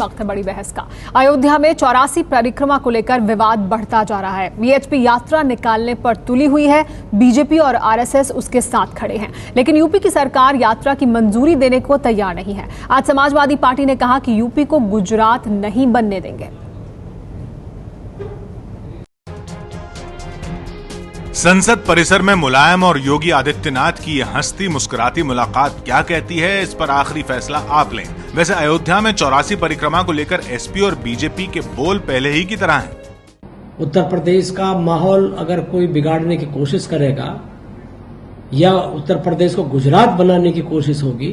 वक्त है बड़ी बहस का। अयोध्या में 84 परिक्रमा को लेकर विवाद बढ़ता जा रहा है। वीएचपी यात्रा निकालने पर तुली हुई है, बीजेपी और आरएसएस उसके साथ खड़े हैं, लेकिन यूपी की सरकार यात्रा की मंजूरी देने को तैयार नहीं है। आज समाजवादी पार्टी ने कहा कि यूपी को गुजरात नहीं बनने देंगे। संसद परिसर में मुलायम और योगी आदित्यनाथ की यह हंसती मुस्कुराती मुलाकात क्या कहती है, इस पर आखिरी फैसला आप लें। वैसे अयोध्या में 84 परिक्रमा को लेकर एसपी और बीजेपी के बोल पहले ही की तरह हैं। उत्तर प्रदेश का माहौल अगर कोई बिगाड़ने की कोशिश करेगा या उत्तर प्रदेश को गुजरात बनाने की कोशिश होगी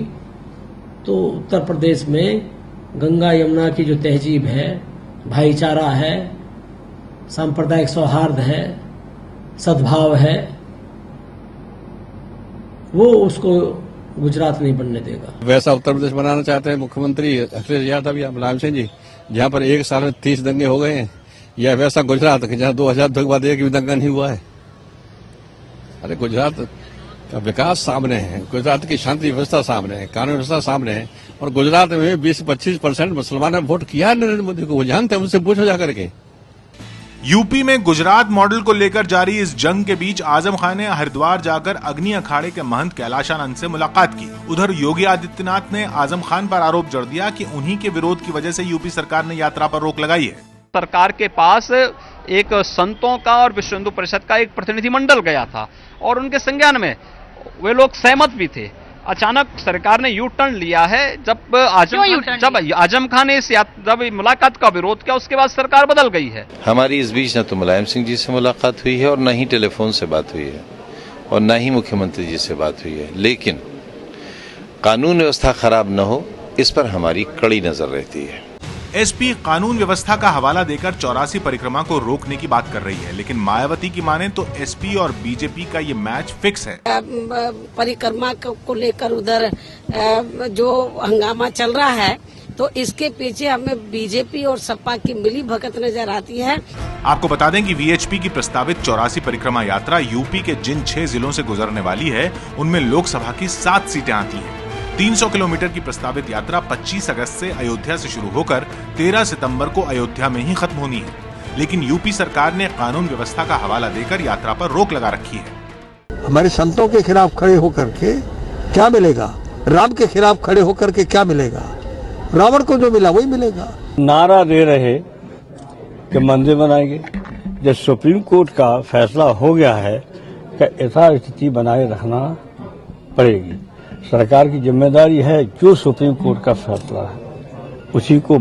तो उत्तर प्रदेश में गंगा यमुना की जो तहजीब है, भाईचारा है, सांप्रदायिक सौहार्द है, सद्भाव है, वो उसको गुजरात नहीं बनने देगा। वैसा उत्तर प्रदेश बनाना चाहते हैं मुख्यमंत्री अखिलेश यादव या मुलायम सिंह जी, जहां पर एक साल में 30 दंगे हो गए हैं, या वैसा गुजरात जहां 2000 के बाद एक भी दंगा नहीं हुआ है। अरे गुजरात का विकास सामने है, गुजरात की शांति व्यवस्था सामने है, कानून व्यवस्था सामने है, और गुजरात में 20-25% मुसलमानों ने वोट किया नरेंद्र मोदी को, वो जानते हैं, उनसे पूछो जाकर के। यूपी में गुजरात मॉडल को लेकर जारी इस जंग के बीच आजम खान ने हरिद्वार जाकर अग्नि अखाड़े के महंत कैलाशानंद से मुलाकात की। उधर योगी आदित्यनाथ ने आजम खान पर आरोप जड़ दिया कि उन्हीं के विरोध की वजह से यूपी सरकार ने यात्रा पर रोक लगाई है। सरकार के पास एक संतों का और विश्व हिंदू परिषद का एक प्रतिनिधिमंडल गया था और उनके संज्ञान में वे लोग सहमत भी थे। अचानक सरकार ने यू टर्न लिया है। जब आजम खान ने जब मुलाकात का विरोध किया, उसके बाद सरकार बदल गई है। हमारी इस बीच न तो मुलायम सिंह जी से मुलाकात हुई है और न ही टेलीफोन से बात हुई है और न ही मुख्यमंत्री जी से बात हुई है, लेकिन कानून व्यवस्था खराब न हो इस पर हमारी कड़ी नजर रहती है। एसपी कानून व्यवस्था का हवाला देकर 84 परिक्रमा को रोकने की बात कर रही है, लेकिन मायावती की माने तो एसपी और बीजेपी का ये मैच फिक्स है। परिक्रमा को लेकर उधर जो हंगामा चल रहा है तो इसके पीछे हमें बीजेपी और सपा की मिली भगत नजर आती है। आपको बता दें कि वीएचपी की प्रस्तावित 84 परिक्रमा यात्रा यूपी के जिन 6 जिलों से गुजरने वाली है उनमें लोकसभा की 7 सीटें आती हैं। 300 किलोमीटर की प्रस्तावित यात्रा 25 अगस्त से अयोध्या से शुरू होकर 13 सितंबर को अयोध्या में ही खत्म होनी है, लेकिन यूपी सरकार ने कानून व्यवस्था का हवाला देकर यात्रा पर रोक लगा रखी है। हमारे संतों के खिलाफ खड़े होकर के क्या मिलेगा, राम के खिलाफ खड़े होकर के क्या मिलेगा, रावण को जो मिला वही मिलेगा। नारा दे रहे कि मंदिर बनाएंगे, जब सुप्रीम कोर्ट का फैसला हो गया है कि ऐसा स्थिति बनाए रखना पड़ेगी। सरकार की जिम्मेदारी है, जो सुप्रीम कोर्ट का फैसला है उसी को।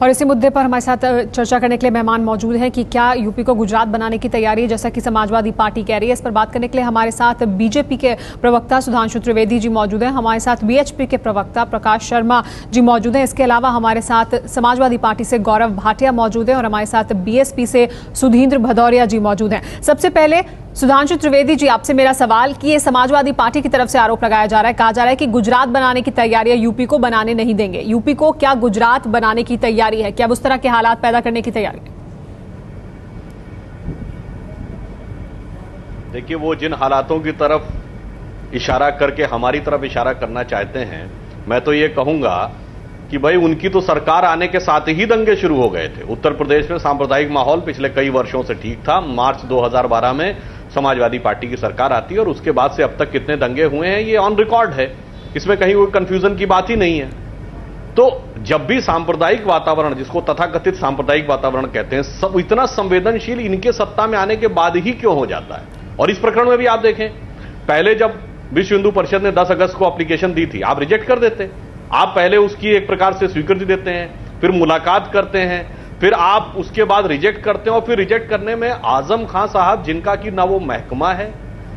और इसी मुद्दे पर हमारे साथ चर्चा करने के लिए मेहमान मौजूद हैं कि क्या यूपी को गुजरात बनाने की तैयारी है, जैसा कि समाजवादी पार्टी कह रही है। इस पर बात करने के लिए हमारे साथ बीजेपी के प्रवक्ता सुधांशु त्रिवेदी जी मौजूद हैं, हमारे साथ वीएचपी के प्रवक्ता प्रकाश शर्मा जी मौजूद हैं। इसके अलावा हमारे साथ समाजवादी पार्टी से गौरव भाटिया मौजूद हैं और हमारे साथ बीएसपी से सुधींद्र भदौरिया जी मौजूद हैं। सबसे पहले सुधांशु त्रिवेदी जी, आपसे मेरा सवाल कि ये समाजवादी पार्टी की तरफ से आरोप लगाया जा रहा है, कहा जा रहा है कि गुजरात बनाने की तैयारी है, यूपी को बनाने नहीं देंगे। यूपी को क्या गुजरात बनाने की तैयारी है? क्या उस तरह के हालात पैदा करने की तैयारी है? देखिए, वो जिन हालातों की तरफ इशारा करके हमारी तरफ इशारा करना चाहते हैं, मैं तो ये कहूंगा कि भाई उनकी तो सरकार आने के साथ ही दंगे शुरू हो गए थे। उत्तर प्रदेश में सांप्रदायिक माहौल पिछले कई वर्षों से ठीक था। मार्च 2012 में समाजवादी पार्टी की सरकार आती है और उसके बाद से अब तक कितने दंगे हुए हैं ये ऑन रिकॉर्ड है, इसमें कहीं कोई कंफ्यूजन की बात ही नहीं है। तो जब भी सांप्रदायिक वातावरण, जिसको तथाकथित सांप्रदायिक वातावरण कहते हैं, सब इतना संवेदनशील इनके सत्ता में आने के बाद ही क्यों हो जाता है? और इस प्रकरण में भी आप देखें, पहले जब विश्व हिंदू परिषद ने 10 अगस्त को एप्लीकेशन दी थी, आप रिजेक्ट कर देते। आप पहले उसकी एक प्रकार से स्वीकृति देते हैं, फिर मुलाकात करते हैं, फिर आप उसके बाद रिजेक्ट करते हैं, और फिर रिजेक्ट करने में आजम खान साहब, जिनका कि ना वो महकमा है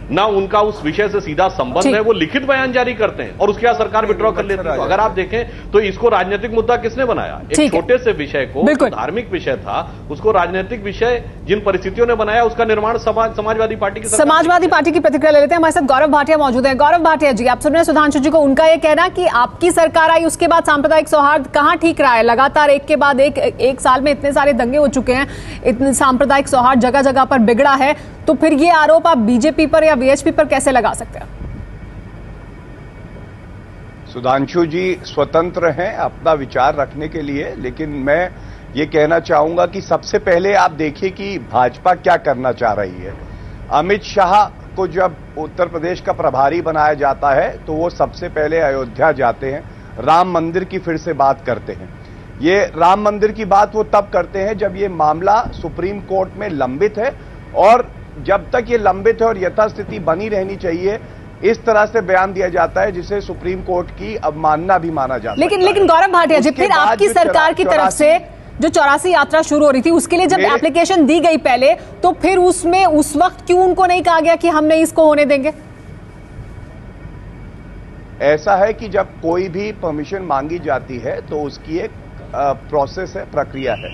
ना उनका उस विषय से सीधा संबंध है, वो लिखित बयान जारी करते हैं और उसके बाद सरकार विड्रॉ कर लेती है। तो अगर आप देखें तो इसको राजनीतिक मुद्दा किसने बनाया? एक छोटे से विषय को, धार्मिक विषय था, उसको राजनीतिक विषय जिन परिस्थितियों ने बनाया, उसका निर्माण समाजवादी पार्टी की प्रतिक्रिया ले लेते हैं। हमारे साथ गौरव भाटिया मौजूद है। गौरव भाटिया जी, आप सुन रहे हैं सुधांशु जी को, उनका यह कहना कि आपकी सरकार आई उसके बाद सांप्रदायिक सौहार्द कहां ठीक रहा है? लगातार एक के बाद एक साल में इतने सारे दंगे हो चुके हैं, इतने सांप्रदायिक सौहार्द जगह जगह पर बिगड़ा है, तो फिर ये आरोप आप बीजेपी पर या वीएचपी पर कैसे लगा सकते हैं? सुधांशु जी स्वतंत्र हैं अपना विचार रखने के लिए, लेकिन मैं ये कहना चाहूंगा कि सबसे पहले आप देखिए कि भाजपा क्या करना चाह रही है। अमित शाह को जब उत्तर प्रदेश का प्रभारी बनाया जाता है तो वो सबसे पहले अयोध्या जाते हैं, राम मंदिर की फिर से बात करते हैं। ये राम मंदिर की बात वो तब करते हैं जब ये मामला सुप्रीम कोर्ट में लंबित है, और जब तक ये लंबित है और यथास्थिति बनी रहनी चाहिए, इस तरह से बयान दिया जाता है जिसे सुप्रीम कोर्ट की अवमानना भी माना जाता है। लेकिन गौरव भाटिया जी, फिर आपकी सरकार की तरफ से जो 84 यात्रा शुरू हो रही थी उसके लिए जब एप्लीकेशन दी गई पहले, तो फिर उसमें उस वक्त क्यों उनको नहीं कहा गया कि हम नहीं इसको होने देंगे? ऐसा है कि जब कोई भी परमिशन मांगी जाती है तो उसकी एक प्रोसेस है, प्रक्रिया है,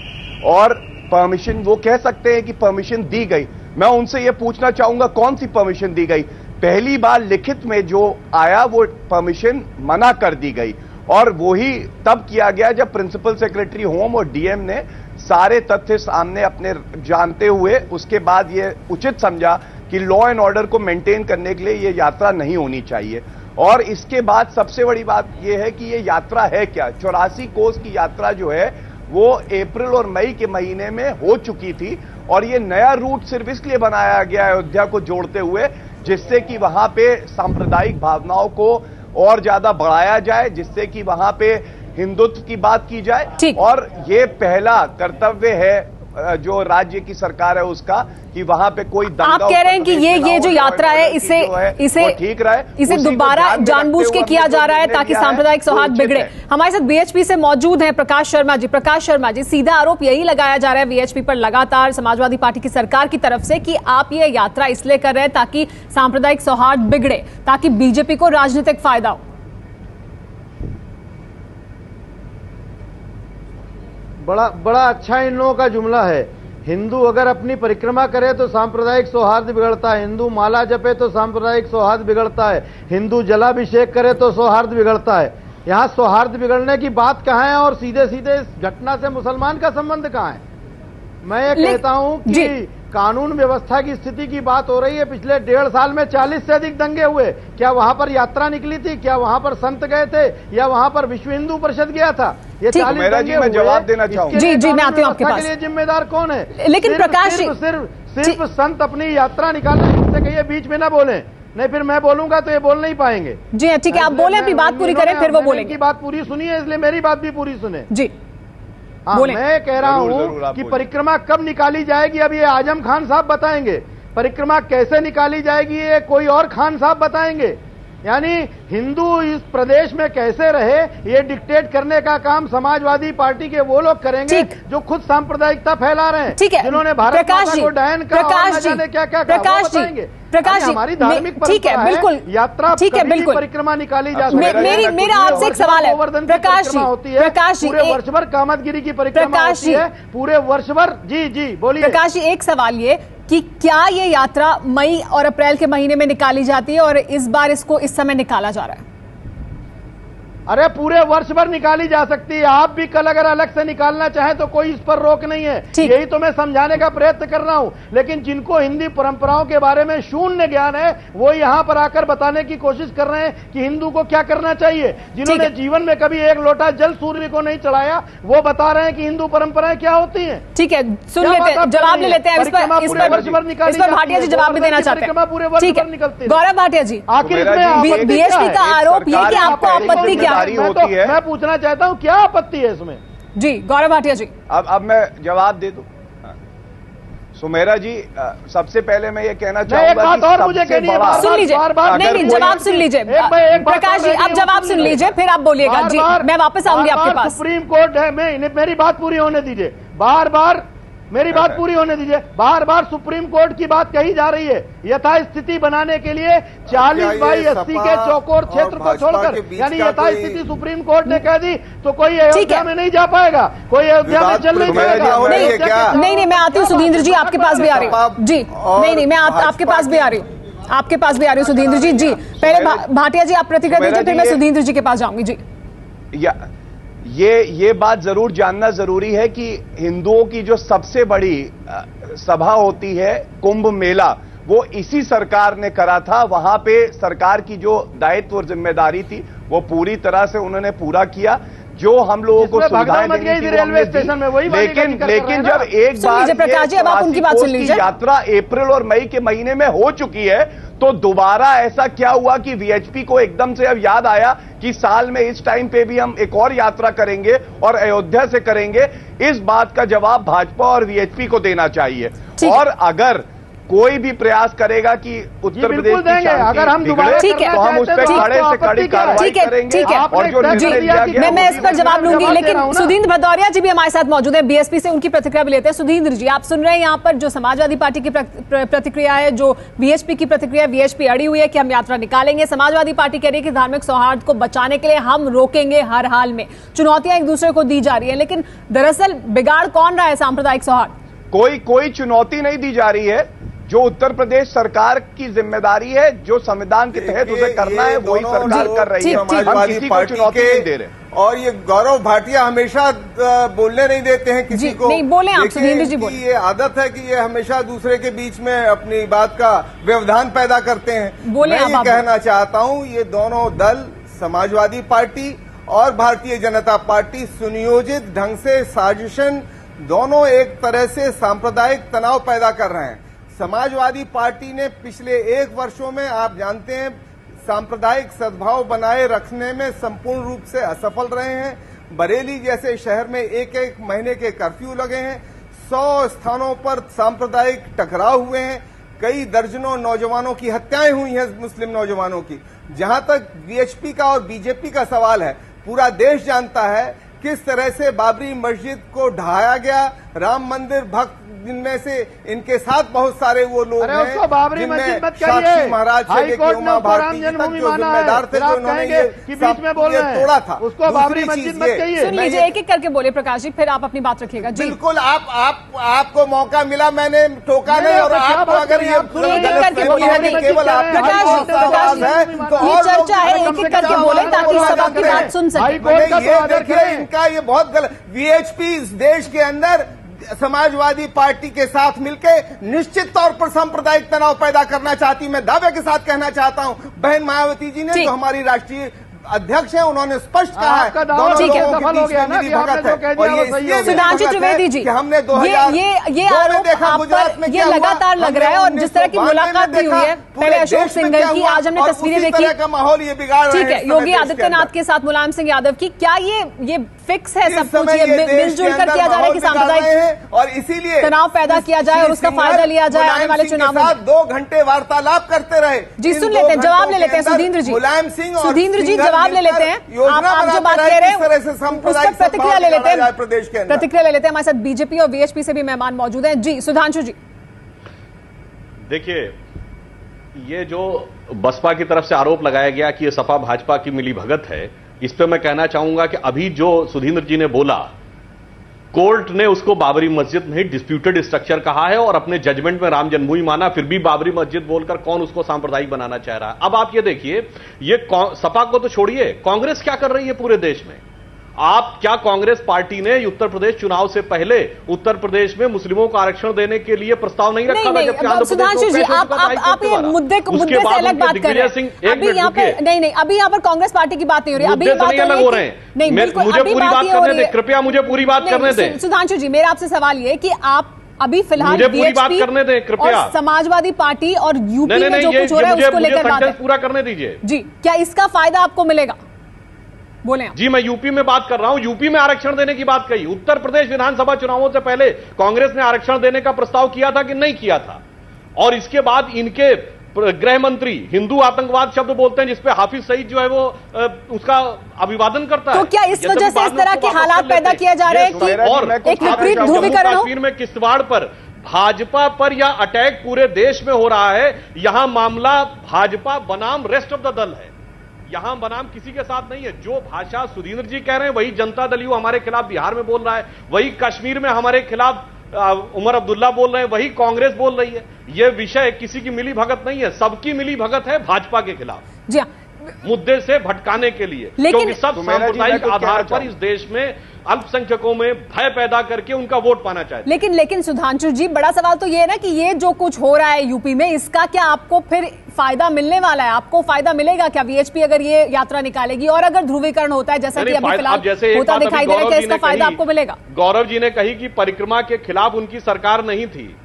और परमिशन वो कह सकते हैं कि परमिशन दी गई। मैं उनसे ये पूछना चाहूंगा कौन सी परमिशन दी गई? पहली बार लिखित में जो आया वो परमिशन मना कर दी गई, और वही तब किया गया जब प्रिंसिपल सेक्रेटरी होम और डीएम ने सारे तथ्य सामने अपने जानते हुए उसके बाद ये उचित समझा कि लॉ एंड ऑर्डर को मेंटेन करने के लिए ये यात्रा नहीं होनी चाहिए। और इसके बाद सबसे बड़ी बात यह है कि ये यात्रा है क्या। 84 कोस की यात्रा जो है वो अप्रैल और मई के महीने में हो चुकी थी, और ये नया रूट सिर्फ इसलिए बनाया गया अयोध्या को जोड़ते हुए जिससे कि वहां पे सांप्रदायिक भावनाओं को और ज्यादा बढ़ाया जाए, जिससे कि वहां पे हिंदुत्व की बात की जाए। और ये पहला कर्तव्य है जो राज्य की सरकार है उसका कि वहां पे कोई दंगा। आप कह रहे हैं कि ये जो यात्रा है इसे ठीक रहे, इसे दोबारा जानबूझ के किया जा रहा है ताकि सांप्रदायिक सौहार्द बिगड़े। हमारे साथ बीएचपी से मौजूद हैं प्रकाश शर्मा जी। प्रकाश शर्मा जी, सीधा आरोप यही लगाया जा रहा है बीएचपी पर लगातार समाजवादी पार्टी की सरकार की तरफ से कि आप ये यात्रा इसलिए कर रहे हैं ताकि सांप्रदायिक सौहार्द बिगड़े, ताकि बीजेपी को राजनीतिक फायदा हो। बड़ा अच्छा इन लोगों का जुमला है। हिंदू अगर अपनी परिक्रमा करे तो सांप्रदायिक सौहार्द बिगड़ता है, हिंदू माला जपे तो सांप्रदायिक सौहार्द बिगड़ता है, हिंदू जलाभिषेक करे तो सौहार्द बिगड़ता है। यहाँ सौहार्द बिगड़ने की बात कहाँ है और सीधे सीधे इस घटना से मुसलमान का संबंध कहाँ है? मैं ये कहता हूँ कि कानून व्यवस्था की स्थिति की बात हो रही है। पिछले 1.5 साल में 40 से अधिक दंगे हुए। क्या वहां पर यात्रा निकली थी? क्या वहां पर संत गए थे या वहां पर विश्व हिंदू परिषद गया था? ये 40 दंगे हुए। मैं जवाब देना चाहूंगा। जी मैं आती हूँ आपके पास। के लिए जिम्मेदार कौन है? लेकिन प्रकाश सिर्फ संत अपनी यात्रा निकालने से कहिए बीच में ना बोले, नहीं फिर मैं बोलूंगा तो ये बोल नहीं पाएंगे। जी ठीक है, आप बोले, अपनी बात पूरी करें फिर वो बोलेंगे। की बात पूरी सुनी है इसलिए मेरी बात भी पूरी सुने। जी मैं कह रहा हूं कि परिक्रमा कब निकाली जाएगी अब ये आजम खान साहब बताएंगे, परिक्रमा कैसे निकाली जाएगी ये कोई और खान साहब बताएंगे। यानी हिंदू इस प्रदेश में कैसे रहे ये डिक्टेट करने का काम समाजवादी पार्टी के वो लोग करेंगे जो खुद सांप्रदायिकता फैला रहे हैं, जिन्होंने भारत माता को डायन का और न जाने क्या क्या प्रकाश जी, हमारी धार्मिक ठीक है, बिल्कुल यात्रा, ठीक है, बिल्कुल परिक्रमा निकाली जा सकती है। मेरा आपसे एक सवाल है प्रकाश जी, पूरे वर्ष भर कामतगिरी की परिक्रमा होती है पूरे वर्ष भर। जी बोलिए प्रकाश जी, एक सवाल ये कि क्या ये यात्रा मई और अप्रैल के महीने में निकाली जाती है और इस बार इसको इस समय निकाला जा रहा है? अरे पूरे वर्ष भर निकाली जा सकती है। आप भी कल अगर अलग से निकालना चाहें तो कोई इस पर रोक नहीं है। यही तो मैं समझाने का प्रयत्न कर रहा हूं। लेकिन जिनको हिंदी परंपराओं के बारे में शून्य ज्ञान है वो यहां पर आकर बताने की कोशिश कर रहे हैं कि हिंदू को क्या करना चाहिए। जिन्होंने जीवन में कभी एक लोटा जल सूर्य को नहीं चढ़ाया वो बता रहे हैं कि हिंदू परंपराएं क्या होती है। ठीक है, सुन लेते हैं, जवाब ले लेते हैं। इस पर भाटिया जी जवाब भी देना चाहते हैं। पूरे वर्ष भर निकलती है। गौरव भाटिया जी, आखिर बीएचपी का आरोप ये कि आपको आपत्ति क्या होती है? मैं पूछना चाहता हूं क्या आपत्ति है इसमें? जी गौरव भाटिया जी, अब मैं जवाब दे दूं। सुमेरा जी, सबसे पहले मैं ये कहना चाहूंगा एक बात और मुझे कहनी है। सुन लीजिए, नहीं जवाब सुन लीजिए प्रकाश जी, आप जवाब सुन लीजिए फिर आप बोलिएगा। जी मैं वापस आऊंगी आपके पास। सुप्रीम कोर्ट है, मेरी बात पूरी होने दीजिए। बार मेरी बात पूरी होने दीजिए। बार सुप्रीम कोर्ट की बात कही जा रही है यथास्थिति बनाने के लिए 40/80 के चौकोर क्षेत्र को छोड़कर, यानी यथास्थिति सुप्रीम कोर्ट ने कह दी तो कोई अयोध्या में नहीं जा पाएगा, कोई अयोध्या में चल नहीं पाएगा। नहीं मैं आती हूँ सुधींद्र जी, आपके पास भी आ रही हूँ। जी नहीं मैं आपके पास भी आ रही हूँ, आपके पास भी आ रही हूँ सुधींद्र जी। जी पहले भाटिया जी आप प्रतिक्रिया दीजिए, फिर मैं सुधींद्र जी के पास जाऊंगी। जी ये बात जरूर जानना जरूरी है कि हिंदुओं की जो सबसे बड़ी सभा होती है कुंभ मेला, वो इसी सरकार ने करा था। वहां पे सरकार की जो दायित्व और जिम्मेदारी थी वो पूरी तरह से उन्होंने पूरा किया। जो हम लोगों को सुविधाएं देनी थी रेलवे स्टेशन में वही लेकिन जब एक बार यात्रा अप्रैल और मई के महीने में हो चुकी है तो दोबारा ऐसा क्या हुआ कि वीएचपी को एकदम से अब याद आया कि साल में इस टाइम पे भी हम एक और यात्रा करेंगे और अयोध्या से करेंगे। इस बात का जवाब भाजपा और वीएचपी को देना चाहिए। और अगर कोई भी प्रयास करेगा कि उत्तर प्रदेश की शांति अगर हम दोबारा तो हम उस पर कड़े से कड़ी कार्रवाई करेंगे। और जो निर्णय लिया गया मैं इस पर जवाब लूंगी, लेकिन सुधींद्र भदौरिया जी भी हमारे साथ मौजूद हैं, बीएसपी से, उनकी प्रतिक्रिया भी लेते हैं। सुधींद्र जी, आप सुन रहे हैं यहाँ पर जो समाजवादी पार्टी की प्रतिक्रिया है, जो वीएचपी की प्रतिक्रिया, वीएचपी अड़ी हुई है कि हम यात्रा निकालेंगे। समाजवादी पार्टी कह रही है कि धार्मिक सौहार्द को बचाने के लिए हम रोकेंगे हर हाल में। चुनौतियां एक दूसरे को दी जा रही है, लेकिन दरअसल बिगाड़ कौन रहा है सांप्रदायिक सौहार्द? कोई चुनौती नहीं दी जा रही है। जो उत्तर प्रदेश सरकार की जिम्मेदारी है, जो संविधान के तहत उसे करना है, वही सरकार कर रही है। हम किसी को चुनौती नहीं दे रहे। और ये गौरव भाटिया हमेशा बोलने नहीं देते हैं किसी को। नहीं बोले आप, सुधींद्र जी बोले। ये आदत है कि ये हमेशा दूसरे के बीच में अपनी बात का व्यवधान पैदा करते हैं। मैं ये कहना चाहता हूँ, ये दोनों दल, समाजवादी पार्टी और भारतीय जनता पार्टी, सुनियोजित ढंग से साजिशन, दोनों एक तरह से सांप्रदायिक तनाव पैदा कर रहे हैं। समाजवादी पार्टी ने पिछले 1 वर्षों में, आप जानते हैं, सांप्रदायिक सद्भाव बनाए रखने में संपूर्ण रूप से असफल रहे हैं। बरेली जैसे शहर में 1-1 महीने के कर्फ्यू लगे हैं। 100 स्थानों पर सांप्रदायिक टकराव हुए हैं। कई दर्जनों नौजवानों की हत्याएं हुई हैं, मुस्लिम नौजवानों की। जहां तक वीएचपी का और बीजेपी का सवाल है, पूरा देश जानता है किस तरह से बाबरी मस्जिद को ढहाया गया। राम मंदिर भक्त जिनमें से इनके साथ बहुत सारे वो लोग हैं जिनमें साक्षी महाराज से लेकर उमा भारती तक जो जिम्मेदार थे, जो उन्होंने ये तोड़ा था। उसको बाबरी मस्जिद मत कहिए। सुन लीजिए, एक-एक करके बोले प्रकाश जी, फिर आप अपनी बात रखिएगा। बिल्कुल, आपको मौका मिला, मैंने टोका नहीं। और आपको अगर ये केवल आवाज है तो ये चर्चा है, एक-एक करके बोले ताकि सभा की बात सुन सके। देखिए, इनका ये बहुत गलत। वीएचपी इस देश के अंदर समाजवादी पार्टी के साथ मिलकर निश्चित तौर पर सांप्रदायिक तनाव पैदा करना चाहती। मैं दावे के साथ कहना चाहता हूं, बहन मायावती जी ने, जो हमारी राष्ट्रीय अध्यक्ष हैं, उन्होंने स्पष्ट कहा है दोनों लोगों के बीच में मिली भगत है। और ये सुधांशु त्रिवेदी जी, हमने ये आरोप आप पर ये लगातार लग रहा है। और जिस तरह की मुलाकात भी हुई है पहले अशोक सिंघल की, आज हमने तस्वीरें देखी का माहौल ये बिगाड़ ठीक है योगी आदित्यनाथ के साथ मुलायम सिंह यादव की। क्या ये फिक्स है सब कुछ, ये मिलजुल कर किया जा रहा है कि सांप्रदायिक और इसीलिए तनाव पैदा किया जाए और उसका फायदा लिया जाए आने वाले चुनाव में? 2 घंटे वार्तालाप करते रहे जी। सुन लेते हैं, जवाब ले लेते हैं सुधींद्र जी। मुलायम सिंह, सुधींद्र जी जवाब ले लेते हैं। आप जो बात कह रहे हैं उस पर प्रतिक्रिया ले लेते हैं, प्रदेश के प्रतिक्रिया ले लेते हैं। हमारे साथ बीजेपी और वीएचपी से भी मेहमान मौजूद हैं। जी सुधांशु जी। देखिए, ये जो बसपा की तरफ से आरोप लगाया गया कि ये सपा भाजपा की मिलीभगत है, इस पे मैं कहना चाहूंगा कि अभी जो सुधींद्र जी ने बोला, कोर्ट ने उसको बाबरी मस्जिद नहीं डिस्प्यूटेड स्ट्रक्चर कहा है और अपने जजमेंट में राम जन्मभूमि माना, फिर भी बाबरी मस्जिद बोलकर कौन उसको सांप्रदायिक बनाना चाह रहा है। अब आप ये देखिए, ये सपा को तो छोड़िए, कांग्रेस क्या कर रही है पूरे देश में। क्या कांग्रेस पार्टी ने उत्तर प्रदेश चुनाव से पहले उत्तर प्रदेश में मुस्लिमों को आरक्षण देने के लिए प्रस्ताव नहीं रखा था? जबकि आंध्र सुधांशु जी, आप ये मुद्दे से अलग बात कर रहे हैं। अभी यहाँ पर नहीं, अभी यहाँ पर कांग्रेस पार्टी की बात नहीं हो रही, अभी बात अलग हो रहे हैं। मुझे पूरी बात करने दें, कृपया मुझे पूरी बात करने दें। सुधांशु जी, मेरा आपसे सवाल ये कि आप अभी फिलहाल मुझे पूरी बात करने दें कृपया। और समाजवादी पार्टी और यूपी में जो कुछ हो रहा है उसको लेकर बात पूरा करने दीजिए जी। क्या इसका फायदा आपको मिलेगा? बोले आप। जी, मैं यूपी में बात कर रहा हूं। यूपी में आरक्षण देने की बात कही। उत्तर प्रदेश विधानसभा चुनावों से पहले कांग्रेस ने आरक्षण देने का प्रस्ताव किया था कि नहीं किया था? और इसके बाद इनके गृह मंत्री हिंदू आतंकवाद शब्द बोलते हैं, जिसपे हाफिज सईद जो है वो उसका अभिवादन करता है। तो क्या इस वजह से इस तरह के हालात पैदा किए जा रहे हैं कि और एक विपरीत ध्रुवीकरण हो? कश्मीर में किश्तवाड़ पर भाजपा पर यह अटैक पूरे देश में हो रहा है। यहां मामला भाजपा बनाम रेस्ट ऑफ द दल है, यहां बनाम किसी के साथ नहीं है। जो भाषा सुधींद्र जी कह रहे हैं वही जनता दल यू हमारे खिलाफ बिहार में बोल रहा है, वही कश्मीर में हमारे खिलाफ उमर अब्दुल्ला बोल रहे हैं, वही कांग्रेस बोल रही है। यह विषय किसी की मिली भगत नहीं है, सबकी मिली भगत है भाजपा के खिलाफ। जी हाँ, मुद्दे से भटकाने के लिए, क्योंकि सब सांप्रदायिक आधार पर इस देश में अल्पसंख्यकों में भय पैदा करके उनका वोट पाना चाहते हैं। लेकिन सुधांशु जी, बड़ा सवाल तो ये है ना कि ये जो कुछ हो रहा है यूपी में, इसका क्या आपको फिर फायदा मिलने वाला है? आपको फायदा मिलेगा क्या वीएचपी अगर ये यात्रा निकालेगी? और अगर ध्रुवीकरण होता है जैसा कि अभी फिलहाल होता दिखाई दे रहा है, क्या इसका फायदा आपको मिलेगा? गौरव जी ने कही कि परिक्रमा के खिलाफ उनकी सरकार नहीं थी।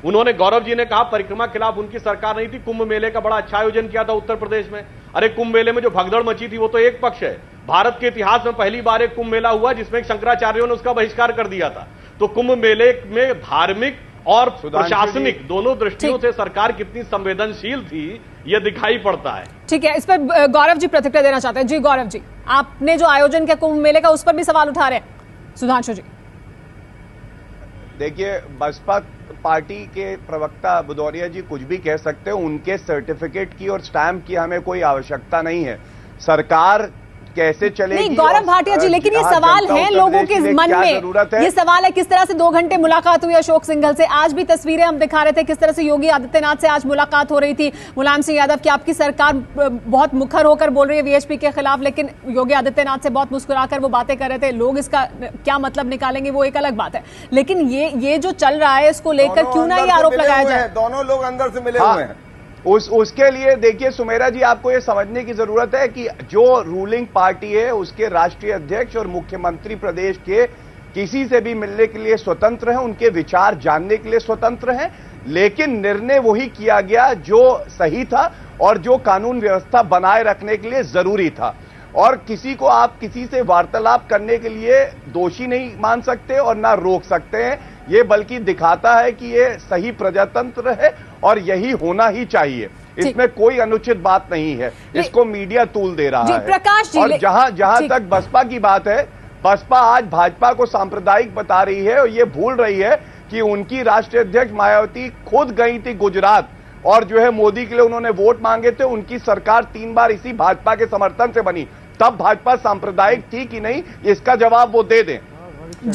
उन्होंने, गौरव जी ने कहा परिक्रमा के खिलाफ उनकी सरकार नहीं थी, कुंभ मेले का बड़ा अच्छा आयोजन किया था उत्तर प्रदेश में। अरे कुंभ मेले में जो भगदड़ मची थी वो तो एक पक्ष है। भारत के इतिहास में पहली बार एक कुंभ मेला हुआ जिसमें शंकराचार्यों ने उसका बहिष्कार कर दिया था। तो कुंभ मेले में धार्मिक और प्रशासनिक दोनों दृष्टियों से सरकार कितनी संवेदनशील थी यह दिखाई पड़ता है। ठीक है, इस पर गौरव जी प्रतिक्रिया देना चाहते हैं। जी गौरव जी, आपने जो आयोजन किया कुंभ मेले का, उस पर भी सवाल उठा रहे हैं सुधांशु जी। देखिए, बसपा पार्टी के प्रवक्ता भदौरिया जी कुछ भी कह सकते हैं, उनके सर्टिफिकेट की और स्टैंप की हमें कोई आवश्यकता नहीं है। सरकार कैसे चलेगी? नहीं गौरव भाटिया जी, लेकिन ये सवाल है लोगों के मन में, ये सवाल है किस तरह से 2 घंटे मुलाकात हुई अशोक सिंघल से। आज भी तस्वीरें हम दिखा रहे थे किस तरह से योगी आदित्यनाथ से आज मुलाकात हो रही थी। मुलायम सिंह यादव की आपकी सरकार बहुत मुखर होकर बोल रही है वीएचपी के खिलाफ, लेकिन योगी आदित्यनाथ से बहुत मुस्कुराकर वो बातें कर रहे थे। लोग इसका क्या मतलब निकालेंगे वो एक अलग बात है, लेकिन ये जो चल रहा है इसको लेकर क्यों ना ये आरोप लगाया जाए? दोनों लोग अंदर से मिले हुए हैं। उसके लिए देखिए सुमेरा जी, आपको ये समझने की जरूरत है कि जो रूलिंग पार्टी है उसके राष्ट्रीय अध्यक्ष और मुख्यमंत्री प्रदेश के किसी से भी मिलने के लिए स्वतंत्र हैं, उनके विचार जानने के लिए स्वतंत्र हैं, लेकिन निर्णय वही किया गया जो सही था और जो कानून व्यवस्था बनाए रखने के लिए जरूरी था। और किसी को आप किसी से वार्तालाप करने के लिए दोषी नहीं मान सकते और ना रोक सकते हैं। ये बल्कि दिखाता है कि ये सही प्रजातंत्र है और यही होना ही चाहिए। इसमें कोई अनुचित बात नहीं है, इसको मीडिया तूल दे रहा है। प्रकाश जी, और जहां तक बसपा की बात है, बसपा आज भाजपा को सांप्रदायिक बता रही है और ये भूल रही है कि उनकी राष्ट्रीय अध्यक्ष मायावती खुद गई थी गुजरात और जो है मोदी के लिए उन्होंने वोट मांगे थे। उनकी सरकार 3 बार इसी भाजपा के समर्थन से बनी। तब भाजपा सांप्रदायिक थी कि नहीं, इसका जवाब वो दे दें।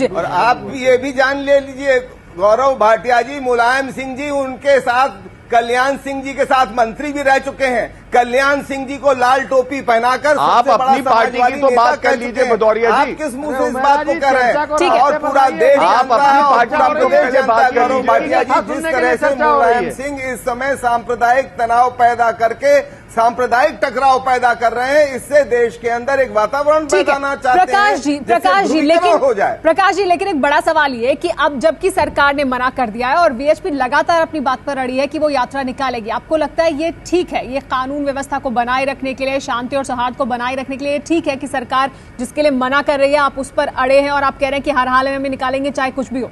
और आप ये भी जान ले लीजिए गौरव भाटिया जी, मुलायम सिंह जी उनके साथ कल्याण सिंह जी के साथ मंत्री भी रह चुके हैं। कल्याण सिंह जी को लाल टोपी पहनाकर आप अपनी पार्टी की तो बात कर लीजिए भदौरिया जी, आप किस मुंह से इस बात को कर रहे हैं? और पूरा देश आप अपनी पार्टी की बात कर लीजिए। भाटिया जी, जिस तरह से मुलायम सिंह इस समय सांप्रदायिक तनाव पैदा करके सांप्रदायिक टकराव पैदा कर रहे हैं, इससे देश के अंदर एक वातावरण बनाना चाहते हैं। प्रकाश जी, लेकिन एक बड़ा सवाल ये कि अब जबकि सरकार ने मना कर दिया है और वीएचपी लगातार अपनी बात पर अड़ी है कि वो यात्रा निकालेगी, आपको लगता है ये ठीक है? ये कानून व्यवस्था को बनाए रखने के लिए, शांति और सौहार्द को बनाए रखने के लिए ठीक है कि सरकार जिसके लिए मना कर रही है आप उस पर अड़े हैं और आप कह रहे हैं कि हर हाल में हम निकालेंगे चाहे कुछ भी हो?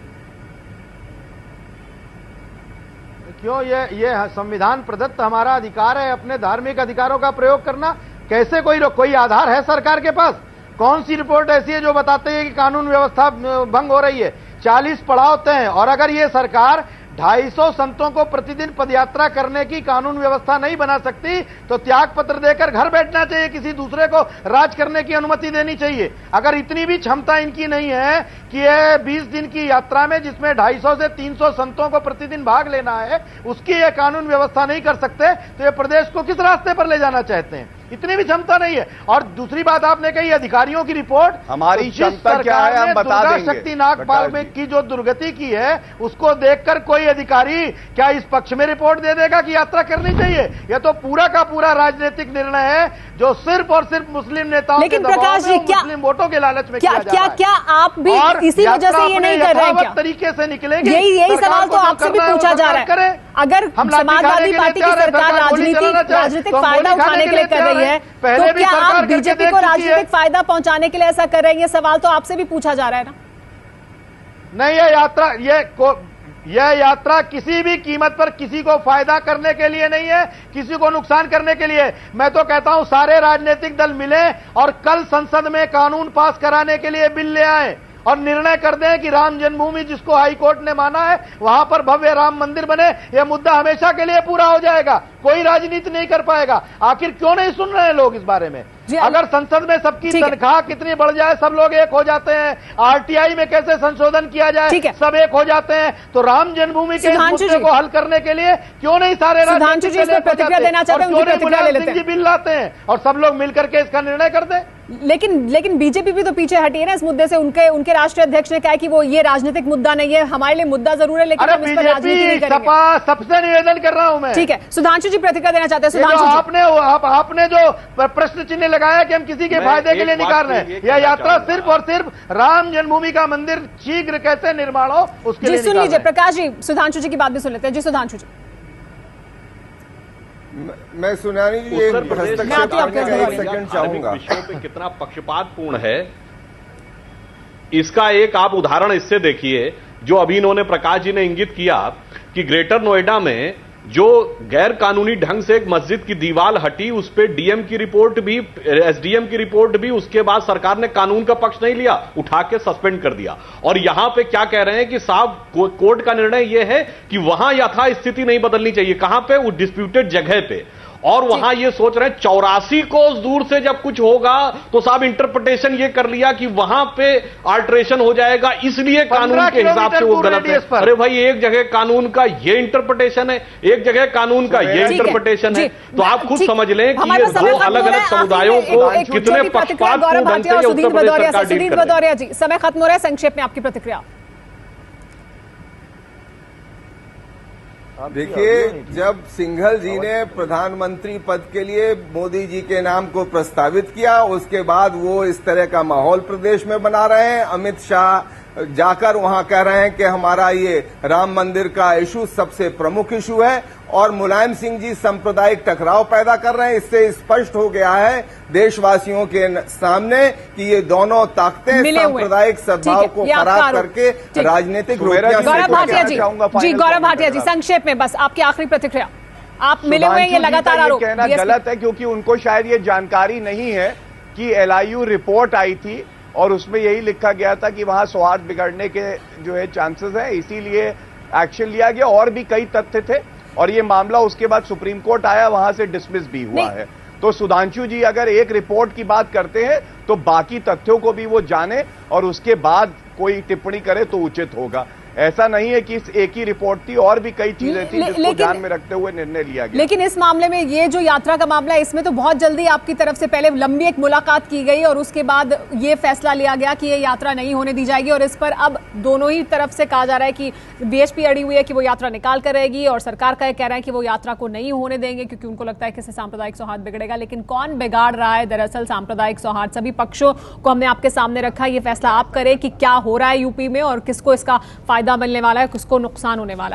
क्यों? ये संविधान प्रदत्त हमारा अधिकार है अपने धार्मिक अधिकारों का प्रयोग करना। कैसे कोई आधार है सरकार के पास? कौन सी रिपोर्ट ऐसी है जो बताते हैं कि कानून व्यवस्था भंग हो रही है? 40 पड़ाव तय हैं और अगर ये सरकार 250 संतों को प्रतिदिन पदयात्रा करने की कानून व्यवस्था नहीं बना सकती तो त्याग पत्र देकर घर बैठना चाहिए, किसी दूसरे को राज करने की अनुमति देनी चाहिए। अगर इतनी भी क्षमता इनकी नहीं है कि ये 20 दिन की यात्रा में जिसमें 250 से 300 संतों को प्रतिदिन भाग लेना है उसकी ये कानून व्यवस्था नहीं कर सकते तो ये प्रदेश को किस रास्ते पर ले जाना चाहते हैं? इतनी भी क्षमता नहीं है। और दूसरी बात आपने कही अधिकारियों की रिपोर्ट, हमारी क्षमता क्या है हम बता देंगे। शक्ति नागपाल में की जो दुर्गति की है उसको देखकर कोई अधिकारी क्या इस पक्ष में रिपोर्ट दे देगा कि यात्रा करनी चाहिए? यह तो पूरा का पूरा राजनीतिक निर्णय है जो सिर्फ और सिर्फ मुस्लिम नेताओं के दबाव में, मुस्लिम वोटों के लालच में किया जा रहा है। क्या आप भी इसी वजह से ये नहीं कर रहे हैं क्या? तरीके से निकलेंगे? यही सवाल तो आपसे भी पूछा जा रहा है। अगर समाजवादी पार्टी की सरकार राजनीतिक फायदा उठाने के लिए कर रही है तो क्या आप बीजेपी को राजनीतिक फायदा पहुंचाने के लिए ऐसा कर रहे हैं? ये सवाल तो आपसे भी पूछा जा रहा है ना? नहीं, यह यात्रा किसी भी कीमत पर किसी को फायदा करने के लिए नहीं है, किसी को नुकसान करने के लिए। मैं तो कहता हूं सारे राजनीतिक दल मिले और कल संसद में कानून पास कराने के लिए बिल ले आए और निर्णय कर दें कि राम जन्मभूमि जिसको हाई कोर्ट ने माना है वहां पर भव्य राम मंदिर बने, यह मुद्दा हमेशा के लिए पूरा हो जाएगा, कोई राजनीति नहीं कर पाएगा। आखिर क्यों नहीं सुन रहे हैं लोग इस बारे में? अगर संसद में सबकी तनख्वाह कितनी बढ़ जाए, सब लोग एक हो जाते हैं, आरटीआई में कैसे संशोधन किया जाए, सब एक हो जाते हैं, तो राम जन्मभूमि के इस मुद्दे को हल करने के लिए क्यों नहीं सारे प्रतिक्रिया देना चाहते हैं, बिल लाते हैं और सब लोग मिलकर के इसका निर्णय कर दें। लेकिन बीजेपी भी तो पीछे हटी है ना इस मुद्दे से। उनके राष्ट्रीय अध्यक्ष ने कहा कि वो ये राजनीतिक मुद्दा नहीं है, हमारे लिए मुद्दा जरूर है, लेकिन हम इस पर राजनीति नहीं करेंगे। सपा सबसे निवेदन कर रहा हूं मैं। ठीक है, सुधांशु जी प्रतिक्रिया देना चाहते हैं। सुधांशु जी, आपने जो प्रश्न चिन्ह लगाया कि हम किसी के फायदे के लिए नहीं कर रहे हैं, यह यात्रा सिर्फ और सिर्फ राम जन्मभूमि का मंदिर शीघ्र कैसे निर्माण हो उसके लिए। सुन लीजिए प्रकाश जी, सुधांशु जी की बात भी सुन लेते हैं। जी सुधांशु जी। मैं सुनानी जी एक सेकंड चाहूंगा। विषयों पे कितना पक्षपातपूर्ण है इसका एक आप उदाहरण इससे देखिए, जो अभी इन्होंने प्रकाश जी ने इंगित किया कि ग्रेटर नोएडा में जो गैर कानूनी ढंग से एक मस्जिद की दीवार हटी, उस पे डीएम की रिपोर्ट भी, एसडीएम की रिपोर्ट भी, उसके बाद सरकार ने कानून का पक्ष नहीं लिया, उठा के सस्पेंड कर दिया। और यहां पे क्या कह रहे हैं कि साहब कोर्ट का निर्णय यह है कि वहां यथा स्थिति नहीं बदलनी चाहिए। कहां पे? उस डिस्प्यूटेड जगह पे। और वहां ये सोच रहे हैं 84 कोस दूर से जब कुछ होगा तो साहब इंटरप्रिटेशन ये कर लिया कि वहां पे अल्टरेशन हो जाएगा, इसलिए कानून के हिसाब से वो गलत है। अरे भाई, एक जगह कानून का ये इंटरप्रिटेशन है, एक जगह कानून का ये इंटरप्रिटेशन है, तो आप खुद समझ लें कि ये दो अलग अलग समुदायों को कितने पक्षपातपूर्ण ढंग से उत्तर प्रदेश सरकार डील कर रही है। जी, समय खत्म हो रहा है, संक्षेप में आपकी प्रतिक्रिया। देखिए, जब सिंघल जी ने प्रधानमंत्री पद के लिए मोदी जी के नाम को प्रस्तावित किया, उसके बाद वो इस तरह का माहौल प्रदेश में बना रहे हैं। अमित शाह जाकर वहां कह रहे हैं कि हमारा ये राम मंदिर का इशू सबसे प्रमुख इशू है, और मुलायम सिंह जी सांप्रदायिक टकराव पैदा कर रहे हैं। इससे स्पष्ट हो गया है देशवासियों के सामने कि ये दोनों ताकतें सांप्रदायिक सद्भाव को खराब करके राजनीतिक गौरव भाटिया जी, संक्षेप में बस आपकी आखिरी प्रतिक्रिया। आप मिले हुए हैं, ये लगातार आरोप कहना गलत है, क्योंकि उनको शायद ये जानकारी नहीं है कि एलआईयू रिपोर्ट आई थी और उसमें यही लिखा गया था कि वहां सौहार्द बिगड़ने के जो है चांसेस है, इसीलिए एक्शन लिया गया। और भी कई तथ्य थे और ये मामला उसके बाद सुप्रीम कोर्ट आया, वहां से डिसमिस भी हुआ है। तो सुधांशु जी अगर एक रिपोर्ट की बात करते हैं तो बाकी तथ्यों को भी वो जाने और उसके बाद कोई टिप्पणी करे तो उचित होगा। ऐसा नहीं है कि इस एक ही रिपोर्ट थी, और भी कई चीजें थी जिसको ध्यान में रखते हुए निर्णय लिया गया। लेकिन इस मामले में ये जो यात्रा का मामला है, इसमें तो बहुत जल्दी आपकी तरफ से पहले लंबी एक मुलाकात की गई और उसके बाद ये फैसला लिया गया कि ये यात्रा नहीं होने दी जाएगी। और इस पर अब दोनों ही तरफ से कहा जा रहा है कि बीएचपी अड़ी हुई है कि वो यात्रा निकाल कर रहेगी, और सरकार का कह रहा है कि वो यात्रा को नहीं होने देंगे क्योंकि उनको लगता है कि इससे सांप्रदायिक सौहार्द बिगड़ेगा। लेकिन कौन बिगाड़ रहा है दरअसल सांप्रदायिक सौहार्द? सभी पक्षों को हमने आपके सामने रखा। ये फैसला आप करें कि क्या हो रहा है यूपी में और किसको इसका फायदा मिलने वाला है, किसको नुकसान होने वाला है।